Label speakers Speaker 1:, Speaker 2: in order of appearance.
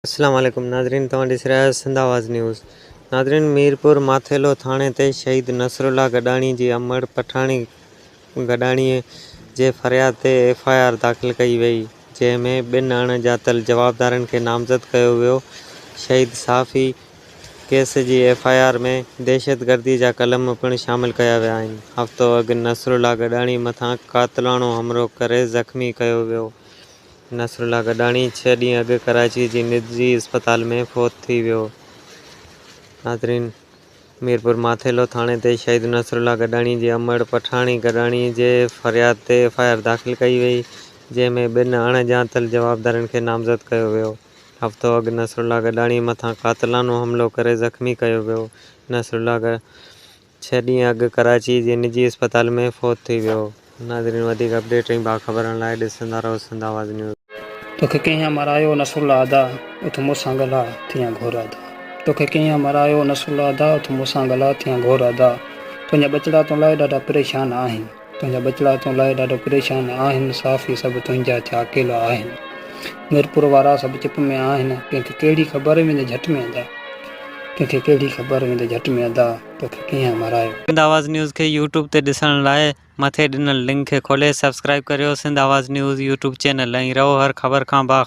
Speaker 1: अस्सलाम वालेकुम नाज़रीन, तव्हां ॾिसी रहिया आहियो सिंध आवाज़ न्यूज़। नाज़रीन, मीरपुर माथेलो थाणे ते शहीद नसरुल्ला गॾाणी जी अमड़ पठाणी गॾाणीअ जे फ़रियाद ते FIR दाख़िल कई वई, जंहिं में 2 अणॼातल जवाबदारनि खे नामज़द कयो वियो। शहीद सहाफ़ी केस जी FIR में दहशतगर्दी जा कलम पिणु शामिल कया विया आहिनि। हफ़्तो अॻु नसरुल्ला गॾाणी मथां क़ातिलाणो हमलो करे ज़ख़्मी कयो वियो। नसरुल्ला गॾाणी 6 ॾींहं अॻु कराची जी निजी अस्पताल में फ़ौत थी वियो। नाज़रीन, मीरपुर माथेलो थाणे ते शहीद नसरुल्ला गॾाणी जी अमड़ पठाणी गॾाणी जे फ़रियाद ते FIR दाख़िल कई वई, जंहिं में 2 अणॼातल जवाबदारनि खे नामज़द कयो वियो। हफ़्तो अॻु नसरुल्ला गॾाणी मथां क़ातिलाणो हमलो करे ज़ख़्मी कयो वियो। नसरुल्ला 6 ॾींहं अॻु कराची जी निजी अस्पताल में फ़ौत थी वियो। नाज़रीन, वधीक अपडेट ऐं बाख़बरनि लाइ ॾिसंदा रहो सिंध आवाज़ न्यूज़।
Speaker 2: तोखे कीअं मरायो नसरुल्ला अदा, उथ मूंसां ॻाल्हा थियां घोर अदा। तोखे कीअं मरायो नसरुल्ला अदा, उथ मूंसां ॻाल्हा थियां घोर अदा। तुंहिंजा बचड़ा तो लाइ ॾाढा परेशान आहिनि, तुंहिंजा बचड़ा तो लाइ ॾाढो परेशान आहिनि। साफ़ी सभु तुंहिंजा थिया अकेला आहिनि। मीरपुर वारा सभु चिप में आहिनि, कंहिंखे कहिड़ी ख़बर वेंदे झटि में अदा, कंहिंखे कहिड़ी ख़बर वेंदे झटि में अदा। तोखे कीअं मरायो।
Speaker 1: सिंध आवाज़ न्यूज़ खे यूट्यूब ते ॾिसण लाइ मथे ॾिनल लिंक खे खोले सब्सक्राइब करियो सिंध आवाज़ न्यूज़ यूट्यूब चैनल ऐं रहो हर ख़बर खां बाख़बर।